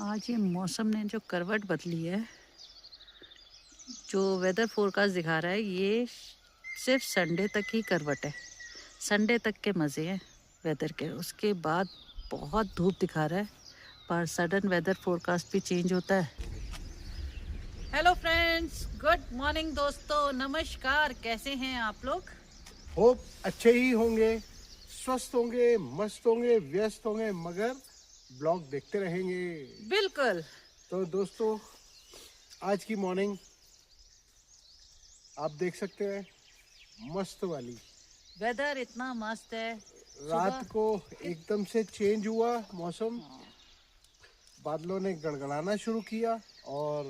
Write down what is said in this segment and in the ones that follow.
आज ये मौसम ने जो करवट बदली है, जो वेदर फोरकास्ट दिखा रहा है, ये सिर्फ संडे तक ही करवट है। संडे तक के मज़े हैं वेदर के, उसके बाद बहुत धूप दिखा रहा है। पर सडन वेदर फोरकास्ट भी चेंज होता है। हेलो फ्रेंड्स, गुड मॉर्निंग दोस्तों, नमस्कार। कैसे हैं आप लोग? होप अच्छे ही होंगे, स्वस्थ होंगे, मस्त होंगे, व्यस्त होंगे, मगर ब्लॉग देखते रहेंगे। बिल्कुल। तो दोस्तों, आज की मॉर्निंग आप देख सकते हैं, मस्त वाली। वेदर इतना मस्त है। रात सुबह को एकदम से चेंज हुआ मौसम, बादलों ने गड़गड़ाना शुरू किया और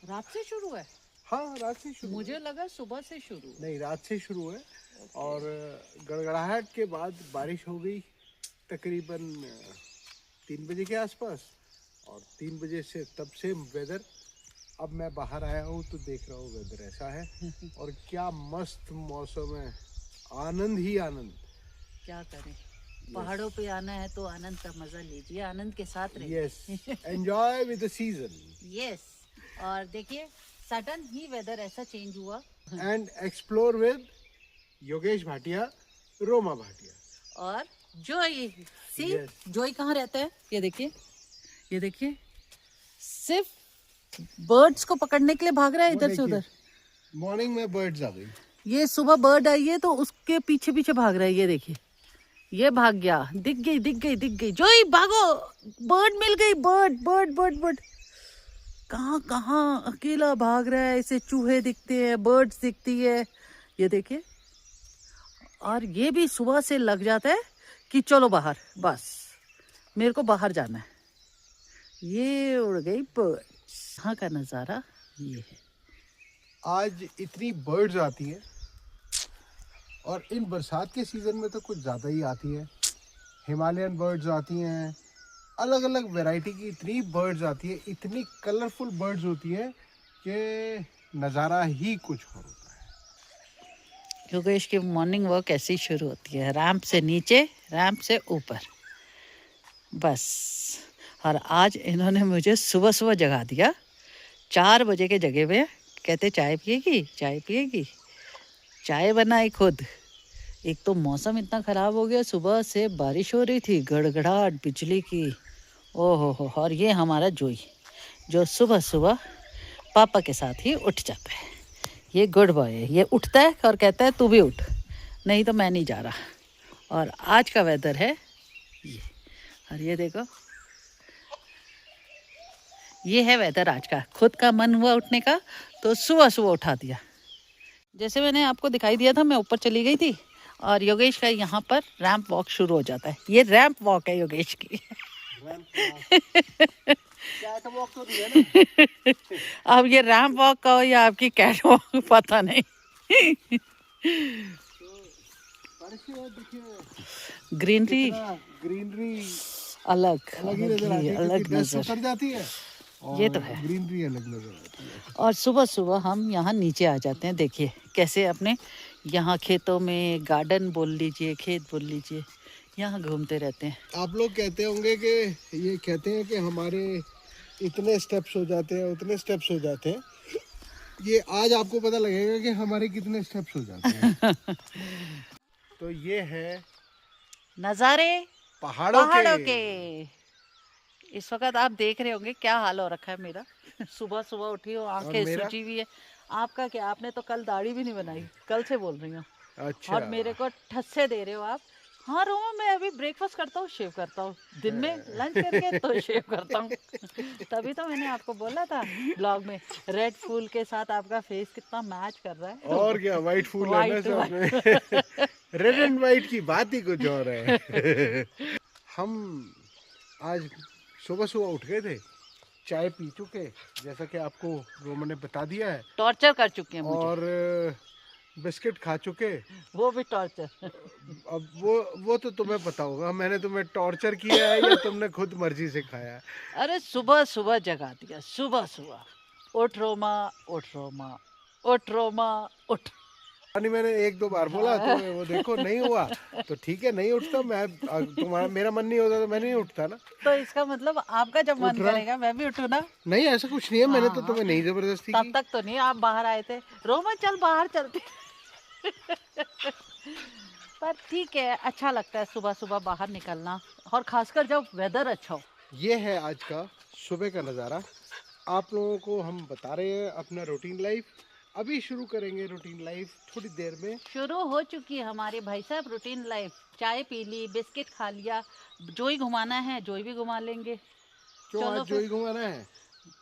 रात से शुरू है। हाँ, रात से शुरू मुझे है। लगा सुबह से शुरू। नहीं, रात से शुरू है। और गड़गड़ाहट के बाद बारिश हो गई तकरीबन 3 बजे के आसपास, और 3 बजे से तब से वेदर, अब मैं बाहर आया हूँ तो देख रहा हूँ वेदर ऐसा है। और क्या मस्त मौसम है, आनंद ही आनंद। क्या करें, पहाड़ों पे आना है तो आनंद का मजा लीजिए, आनंद के साथ रहिए। Yes, enjoy with the season. Yes. और देखिए, सडन ही वेदर ऐसा चेंज हुआ। And explore with Yogesh Bhatia, Roma Bhatia और जोई, सी Yes. जोई कहाँ रहता है? ये देखिए, ये देखिए, सिर्फ बर्ड्स को पकड़ने के लिए भाग रहा है इधर से उधर। मॉर्निंग में बर्ड्स आ गई। ये सुबह बर्ड आई है तो उसके पीछे पीछे भाग रहा है। ये देखिए, ये भाग गया, दिख गई दिख गई दिख गई। जोई भागो, बर्ड मिल गई, बर्ड बर्ड बर्ड बर्ड। कहाँ कहाँ अकेला भाग रहा है, इसे चूहे दिखते हैं, बर्ड्स दिखती है। ये देखिए, और ये भी सुबह से लग जाता है कि चलो बाहर, बस मेरे को बाहर जाना है। ये उड़ गई बर्ड्स। यहाँ का नज़ारा ये है। आज इतनी बर्ड्स आती हैं, और इन बरसात के सीजन में तो कुछ ज़्यादा ही आती है। हिमालयन बर्ड्स आती हैं, अलग अलग वैरायटी की इतनी बर्ड्स आती है, इतनी कलरफुल बर्ड्स होती हैं कि नज़ारा ही कुछ और होता है। योगेश की मॉर्निंग वॉक ऐसी शुरू होती है, रैंप से नीचे, रैंप से ऊपर, बस। और आज इन्होंने मुझे सुबह सुबह जगा दिया, 4 बजे के जगह में। कहते चाय पिएगी, चाय पिएगी। चाय बनाई खुद। एक तो मौसम इतना ख़राब हो गया, सुबह से बारिश हो रही थी, गड़गड़ाहट बिजली की, ओहो हो। और ये हमारा जोई, जो सुबह सुबह पापा के साथ ही उठ जाता है। ये गुड बॉय है, ये उठता है और कहता है तू भी उठ, नहीं तो मैं नहीं जा रहा। और आज का वेदर है ये, और ये देखो, ये है वेदर आज का। खुद का मन हुआ उठने का तो सुबह सुबह उठा दिया। जैसे मैंने आपको दिखाई दिया था, मैं ऊपर चली गई थी और योगेश का यहाँ पर रैंप वॉक शुरू हो जाता है। ये रैंप वॉक है योगेश की। वॉक तो नहीं है ना। अब ये रैंप वॉक का हो या आपकी कैट वॉक, पता नहीं। ग्रीनरी, ग्रीनरी अलग अलग ही नजर आती है, अलग क्योंकि डस्ट नजर। उतर जाती है और ये तो है। ग्रीनरी अलग नजर आती है। और सुबह सुबह हम यहाँ नीचे आ जाते हैं। देखिए कैसे अपने यहाँ खेतों में, गार्डन बोल लीजिए, खेत बोल लीजिए, यहाँ घूमते रहते हैं। आप लोग कहते होंगे कि ये कहते हैं कि हमारे इतने स्टेप्स हो जाते हैं, उतने स्टेप्स हो जाते हैं। ये आज आपको पता लगेगा कि हमारे कितने स्टेप्स हो जाते हैं। तो ये है नज़ारे पहाड़ों के। इस वक्त आप देख रहे होंगे क्या हाल हो रखा है मेरा। सुबह सुबह उठी हो, आंखें मेरा? सूजी हुई है। आपका क्या, आपने तो कल दाढ़ी भी नहीं बनाई, कल से बोल रही हूँ। अच्छा। और मेरे को ठस्से दे रहे हो आप। हाँ रोमा, मैं अभी ब्रेकफास्ट करता हूँ, शेव करता हूँ, दिन में लंच करके तो शेव करता हूँ। तभी तो मैंने आपको बोला था ब्लॉग में, रेड फूल के साथ आपका फेस कितना मैच कर रहा है। और क्या, वाइट फूल है ना वाइट सब में। रेड एंड वाइट की बात ही कुछ और है। हम आज सुबह सुबह उठ गए थे, चाय पी चुके, जैसा कि आपको रोमा ने बता दिया है, टॉर्चर कर चुके हैं मुझे। और बिस्किट खा चुके। वो भी टॉर्चर। अब वो तो तुम्हें पता होगा, मैंने तुम्हें टॉर्चर किया है या तुमने खुद मर्जी से खाया है। अरे सुबह सुबह जगा दिया, सुबह सुबह। उठ रोमा, उठ रोमा, उठ रोमा, उठ। पानी मैंने 1-2 बार बोला तो वो देखो नहीं हुआ तो ठीक है, नहीं उठता मैं। तुम्हारा मेरा मन नहीं होता तो मैं नहीं उठता ना। तो इसका मतलब आपका जब मन करेगा मैं भी उठूँ ना। नहीं ऐसा कुछ नहीं है, मैंने तो हाँ, तुम्हें नहीं जबरदस्ती तब की। तक तो नहीं आप बाहर आए थे, रोमा चल बाहर चलते। पर ठीक है, अच्छा लगता है सुबह सुबह बाहर निकलना, और खासकर जब वेदर अच्छा हो। ये है आज का सुबह का नज़ारा। आप लोगों को हम बता रहे हैं अपना रूटीन लाइफ। अभी शुरू करेंगे रूटीन लाइफ थोड़ी देर में। शुरू हो चुकी है हमारे भाई साहब रूटीन लाइफ। चाय पी ली, बिस्किट खा लिया, जोई घुमाना है जोई भी घुमा लेंगे। क्यों चलो आज जो ही घुमाना है?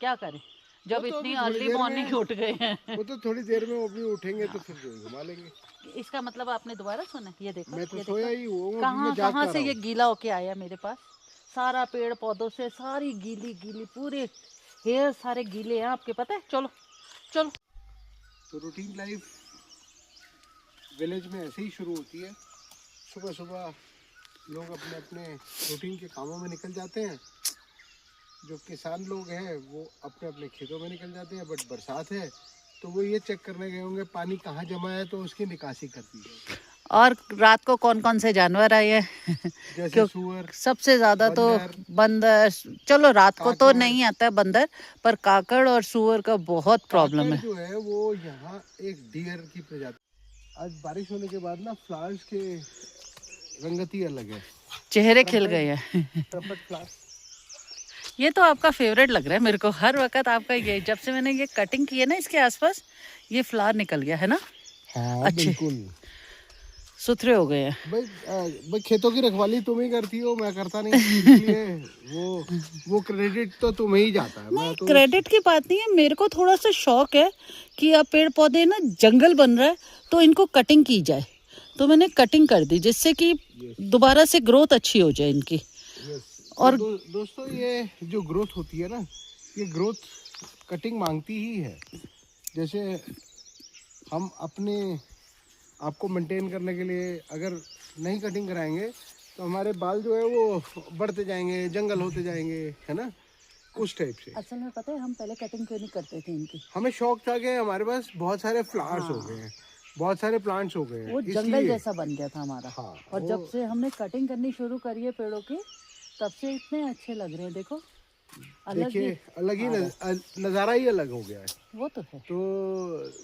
क्या करें जब वो तो इतनी अभी थोड़ी अर्ली देर मॉर्निंग में, उठ गए हैं। वो तो थोड़ी देर में वो भी उठेंगे तो फिर जो ही घुमा लेंगे। इसका मतलब आपने दोबारा सुना? ये देखो, मैं तो ये सोया देखो ही हूँ, अभी कहाँ मैं जाग कहाँ कर से रहा ये हूँ। गीला होके आया मेरे पास। सारा पेड़ पौधों से सारी गीली गीली, पूरे हेयर सारे गीले हैं आपके, पता है। चलो चलो। तो रूटीन लाइफ विलेज में ऐसे ही शुरू होती है। सुबह सुबह लोग अपने अपने रूटीन के कामों में निकल जाते हैं। जो किसान लोग हैं वो अपने अपने खेतों में निकल जाते हैं, बट बरसात है तो वो ये चेक करने गए होंगे पानी कहाँ जमा है तो उसकी निकासी कर दी जाए। और रात को कौन कौन से जानवर आए हैं? जैसे क्यों? सुअर, सबसे ज्यादा तो बंदर, बंदर। चलो रात को तो काकड़। नहीं आता है बंदर, पर काकड़ और सुअर का बहुत प्रॉब्लम काकड़ है। जो है वो यहाँ एक डियर की प्रजाति। आज बारिश होने के बाद ना फ्लावर्स के रंगत ही अलग है। चेहरे खिल गए हैं। Trumpet flower. ये तो आपका फेवरेट लग रहा है मेरे को, हर वक्त आपका ये, जब से मैंने ये कटिंग की है ना इसके आसपास, ये फ्लावर निकल गया है ना। हाँ अच्छे बिल्कुल। सुथरे हो गए हैं। भाई खेतों की रखवाली तुम ही करती हो, मैं करता नहीं, इसलिए वो क्रेडिट तो तुम्हें ही जाता है। नहीं, मैं तो क्रेडिट की बात नहीं है, मेरे को थोड़ा सा शौक है कि अब पेड़ पौधे ना, जंगल बन रहा है तो इनको कटिंग की जाए, तो मैंने कटिंग कर दी जिससे कि दोबारा से ग्रोथ अच्छी हो जाए इनकी। और दोस्तों ये जो ग्रोथ होती है ना, ये ग्रोथ कटिंग मांगती ही है। जैसे हम अपने आपको मेंटेन करने के लिए अगर नहीं कटिंग कराएंगे तो हमारे बाल जो है वो बढ़ते जाएंगे, जंगल होते जाएंगे, है ना, उस टाइप से। असल में पता है हम पहले कटिंग क्यों नहीं करते थे इनकी? हमें शौक था कि हमारे पास बहुत सारे फ्लावर्स हो गए हैं, बहुत सारे प्लांट्स हो गए हैं, वो जंगल जैसा बन गया था हमारा। हाँ, और जब से हमने कटिंग करनी शुरू करी है पेड़ों की, तब से इतने अच्छे लग रहे हैं। देखो अलग ही, अलग ही नज़ारा ही अलग हो गया है। वो तो है। तो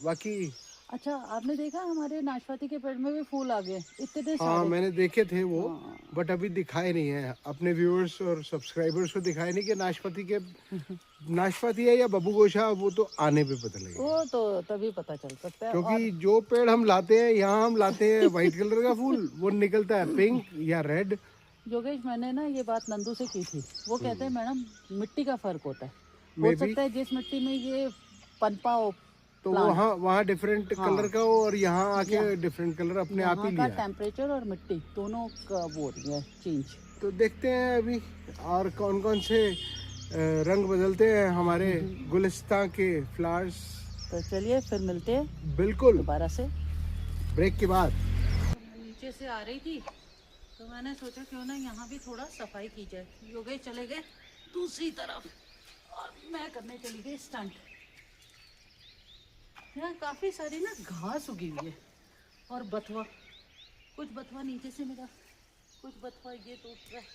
बाकी अच्छा आपने देखा हमारे नाशपाती के पेड़ में भी फूल आ गए इतने हाँ सारे। मैंने देखे थे वो, हाँ। बट अभी दिखाए नहीं है अपने व्यूअर्स और सब्सक्राइबर्स को, दिखाए नहीं कि नाशपाती के नाशपाती है या बबू गोशा, वो तो आने पे पता लगेगा। वो तो तभी पता चल सकता है। क्योंकि जो पेड़ हम लाते हैं यहाँ, हम लाते हैं व्हाइट कलर का फूल, वो निकलता है पिंक या रेड। योगेश मैंने ना ये बात नंदू से की थी, वो कहते हैं मैडम मिट्टी का फर्क होता है, हो सकता है जिस मिट्टी में ये पनपा हो तो वहाँ डिफरेंट कलर का हो और यहाँ आके डिफरेंट कलर अपने आप ही लिया। टेम्परेचर और मिट्टी दोनों का वो हो रही है चेंज। तो देखते हैं अभी और कौन कौन से रंग बदलते हैं हमारे गुलिस्तान के फ्लावर्स। तो चलिए फिर मिलते हैं बिल्कुल दोबारा से ब्रेक के बाद। नीचे से आ रही थी तो मैंने सोचा क्यों ना यहाँ भी थोड़ा सफाई की जाए। योगेश चले गए दूसरी तरफ और मैं करने चली गई स्टंट। यहाँ काफी सारी ना घास उगी हुई है और बथुआ, कुछ बथुआ नीचे से मिला, कुछ बथुआ ये टूट रहा है,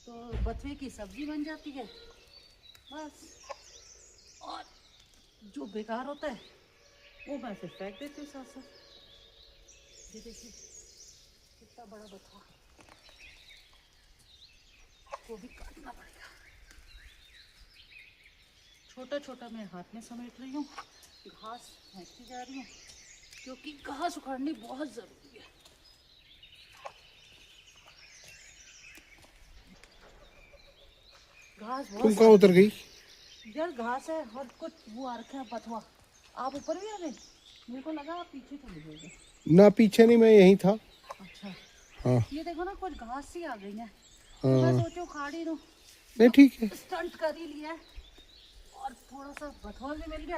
तो बथुए की सब्जी बन जाती है बस। और जो बेकार होता है वो मैं फिर फेंक देती हूँ साथ साथ। ये देखिए कितना बड़ा बथुआ, इसको भी काटना पड़ेगा। छोटा छोटा मैं हाथ में समेट रही हूँ, घास फेंकती जा रही हूँ क्योंकि घास उखाड़नी बहुत जरूरी है। घास तुम बहुत कहाँ उतर गई? यार घास है और कुछ वो आ रखे हैं बथुआ। आप ऊपर भी आ गए? मेरे को लगा आप पीछे चले गए। ना पीछे नहीं, मैं यहीं था। अच्छा हाँ ये देखो ना कुछ घास सी आ गई है। हाँ। मैं सोचो उखाड़ ही दूं, नहीं ठीक है। स्टंट कर ही लिया है और थोड़ा सा बथुआ भी मिल गया।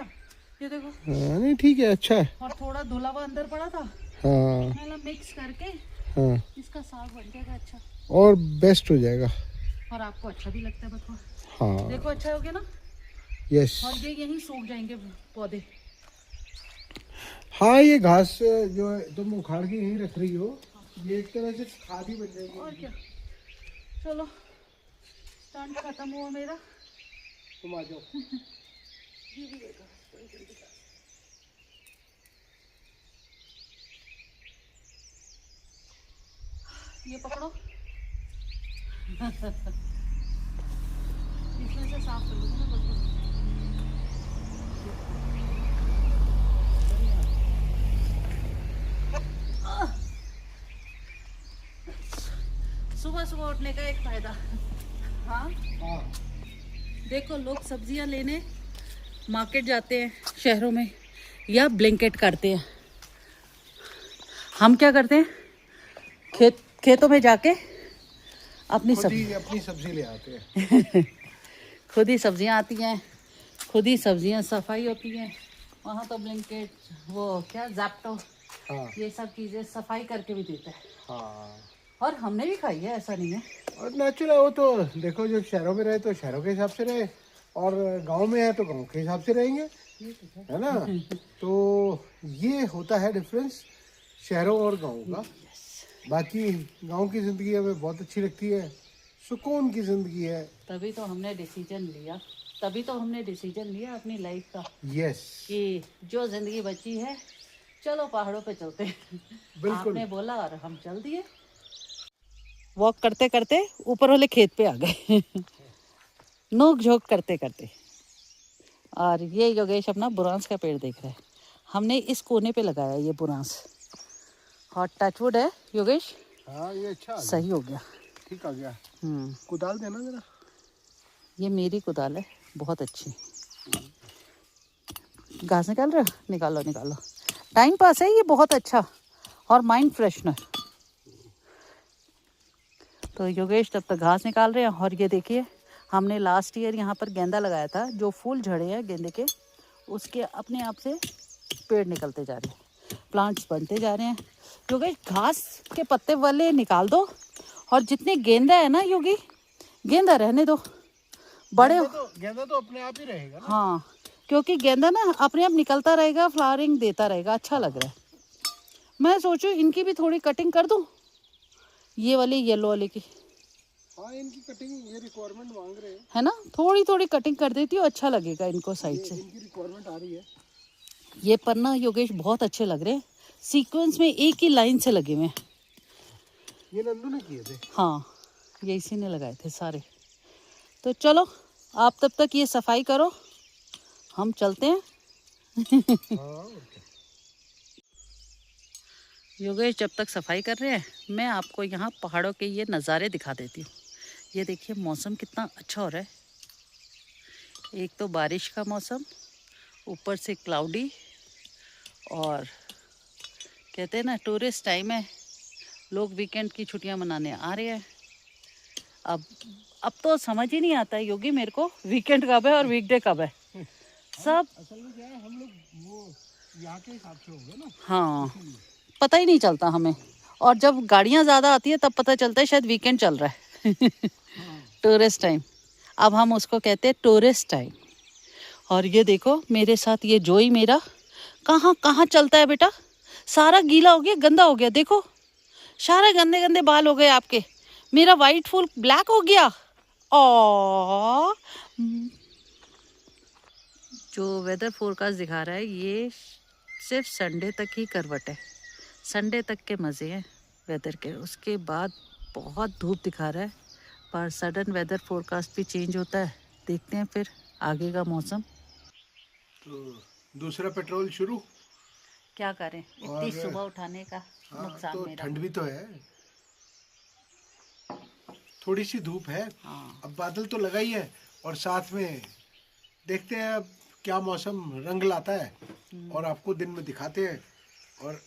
ये देखो हाँ नहीं ठीक है, अच्छा है। और थोड़ा धुला हुआ अंदर पड़ा था, हाँ मतलब मिक्स करके हाँ इसका साग बन जाएगा अच्छा, और बेस्ट हो जाएगा। और आपको अच्छा भी लगता है बथुआ। हाँ देखो अच्छा हो गया ना। यस। और ये यहीं सूख जाएंगे पौधे। हाँ, ये घास जो है तुम उखाड़ के यहीं रख रही हो, ये एक तरह से खाद ही बन जाएगी। और क्या। चलो स्टंट खत्म हुआ मेरा। तुम आ जाओ। ये पकड़ो। इसमें से साफ कर दूंगा ना बस। सुबह सुबह उठने का एक फायदा। हाँ हाँ, देखो, लोग सब्जियां लेने मार्केट जाते हैं शहरों में या ब्लिंकेट करते हैं। हम क्या करते हैं, खेतों में जाके अपनी खुद ही अपनी सब्जी ले आते हैं। खुद ही सब्जियां आती हैं, खुद ही सब्जियां सफाई होती हैं। वहाँ तो ब्लिंकेट, वो क्या ज़ैप्टो, हाँ ये सब चीज़ें सफाई करके भी देता है। हाँ, और हमने भी खाई है, ऐसा नहीं है। और नेचुरल है वो तो। देखो, जब शहरों में रहे तो शहरों के हिसाब से रहे, और गांव में है तो गांव के हिसाब से रहेंगे, है ना। तो ये होता है डिफरेंस शहरों और गांव का। बाकी गांव की ज़िंदगी हमें बहुत अच्छी लगती है, सुकून की ज़िंदगी है। तभी तो हमने डिसीजन लिया अपनी लाइफ का यस, कि जो जिंदगी बची है, चलो पहाड़ों पे चलते हैं। बिल्कुल। आपने बोला और हम चल दिए। वॉक करते करते ऊपर वाले खेत पे आ गए। नोक झोंक करते करते। और ये योगेश अपना बुरांस का पेड़ देख रहा है। हमने इस कोने पे लगाया ये बुरांस। और टचवुड है योगेश, हाँ, ये अच्छा आ गया, सही हो गया। ठीक आ गया। कुदाल देना जरा। ये मेरी कुदाल है, बहुत अच्छी। घास निकाल रहे हो? निकालो निकालो। टाइम पास है ये, बहुत अच्छा, और माइंड फ्रेशनर। तो योगेश तब तक घास निकाल रहे हैं। और ये देखिए, हमने लास्ट ईयर यहाँ पर गेंदा लगाया था, जो फूल झड़े हैं गेंदे के, उसके अपने आप से पेड़ निकलते जा रहे हैं, प्लांट्स बनते जा रहे हैं। योगेश, घास के पत्ते वाले निकाल दो, और जितने गेंदा है ना योगी, गेंदा रहने दो। बड़े गेंदा तो अपने आप ही रहेगा ना। हाँ, क्योंकि गेंदा ना अपने आप निकलता रहेगा, फ्लावरिंग देता रहेगा, अच्छा लग रहा है। मैं सोचूं इनकी भी थोड़ी कटिंग कर दूं, ये वाली येलो वाले की, हाँ, इनकी कटिंग ये रिक्वायरमेंट मांग रहे हैं, है ना। थोड़ी थोड़ी कटिंग कर देती हूँ, अच्छा लगेगा इनको साइड से। इनकी रिक्वायरमेंट आ रही है। ये पन्ना योगेश बहुत अच्छे लग रहे हैं, सीक्वेंस में एक ही लाइन से लगे हुए हैं। ये नंदू ने किए थे। हाँ, ये इसी ने लगाए थे सारे। तो चलो, आप तब तक ये सफाई करो, हम चलते हैं। योगेश जब तक सफाई कर रहे हैं, मैं आपको यहाँ पहाड़ों के ये नज़ारे दिखा देती हूँ। ये देखिए मौसम कितना अच्छा हो रहा है। एक तो बारिश का मौसम, ऊपर से क्लाउडी, और कहते हैं ना टूरिस्ट टाइम है, लोग वीकेंड की छुट्टियां मनाने आ रहे हैं। अब तो समझ ही नहीं आता है योगी मेरे को, वीकेंड कब है और वीकडे कब है। सब असल में क्या है, हम लोग वो यहाँ के हिसाब से हो गए ना। हाँ, पता ही नहीं चलता हमें। और जब गाड़ियाँ ज़्यादा आती है तब पता चलता है शायद वीकेंड चल रहा है। टूरिस्ट टाइम, अब हम उसको कहते हैं टूरिस्ट टाइम। और ये देखो मेरे साथ ये जोई मेरा कहाँ कहाँ चलता है बेटा, सारा गीला हो गया, गंदा हो गया। देखो सारे गंदे गंदे बाल हो गए आपके, मेरा वाइट फूल ब्लैक हो गया। ओ, जो वेदर फोरकास्ट दिखा रहा है ये सिर्फ संडे तक ही करवट है, संडे तक के मज़े हैं वेदर के। उसके बाद बहुत धूप दिखा रहा है, पर सडन वेदर फोरकास्ट भी चेंज होता है। देखते हैं फिर आगे का मौसम। तो दूसरा पेट्रोल शुरू। क्या करें, इतनी सुबह उठाने का नुकसान तो मेरा। ठंड भी तो है, थोड़ी सी धूप है। हाँ, अब बादल तो लगा ही है, और साथ में देखते हैं अब क्या मौसम रंग लाता है, और आपको दिन में दिखाते हैं। और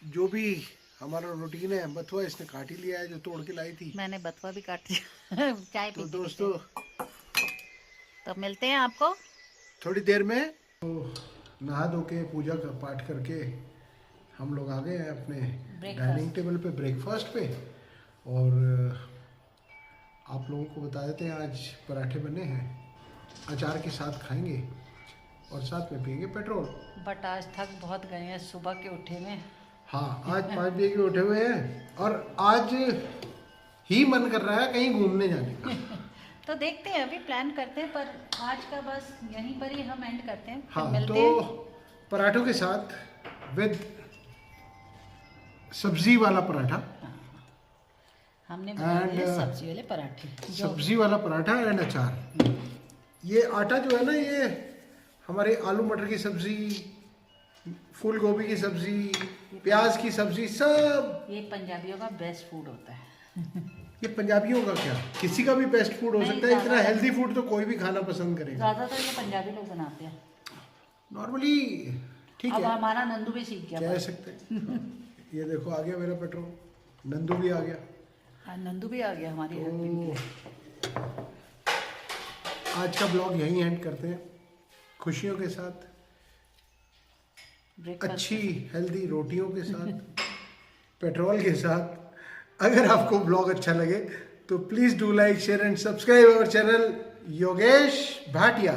जो भी हमारा रूटीन है, बथुआ इसने काट ही लिया है जो तोड़ के लाई थी। मैंने बथुआ भी काट दिया। चाय तो पीते दोस्तों, तो मिलते हैं आपको थोड़ी देर में। तो नहा धो के पूजा का पाठ करके हम लोग आ गए हैं अपने डाइनिंग टेबल पे, ब्रेकफास्ट पे। और आप लोगों को बता देते हैं आज पराठे बने हैं, अचार के साथ खाएंगे। और साथ में पिएंगे पेट्रोल। बट आज थक बहुत गए हैं सुबह के उठे में। हाँ, आज 5 बजे के उठे हुए हैं और आज ही मन कर रहा है कहीं घूमने जाने का। तो देखते हैं, अभी प्लान करते हैं, पर आज का बस यहीं पर ही हम एंड करते हैं। फिर हाँ, मिलते तो हैं। पराठों के साथ विद सब्जी वाला पराठा, हमने बनाए हैं And, सब्जी वाले पराठे। सब्जी वाला पराठा एंड अचार। ये आटा जो है ना, ये हमारे आलू मटर की सब्जी, फूल गोभी की सब्जी, प्याज की सब्जी, सब ये पंजाबियों का बेस्ट फूड होता है। ये पंजाबियों का क्या, किसी का भी बेस्ट फूड हो नहीं, सकता है। इतना ज़्यादा- हेल्दी फूड तो कोई भी खाना पसंद करेगा। ज़्यादातर ये पंजाबी लोग बनाते हैं। नॉर्मली ठीक अब है, हमारा नंदू भी सीख गया। कह सकते हैं। ये देखो आ गया मेरा पेट्रोल, नंदू भी आ गया। हाँ, नंदू भी आ गया हमारी हेल्पिंग के। तो आज का ब्लॉग यहीं एंड करते हैं, खुशियों के साथ, ब्रेकफास्ट अच्छी हेल्दी रोटियों के साथ, पेट्रोल के साथ। अगर आपको ब्लॉग अच्छा लगे तो please do like, share and subscribe our channel Yogesh Bhatia.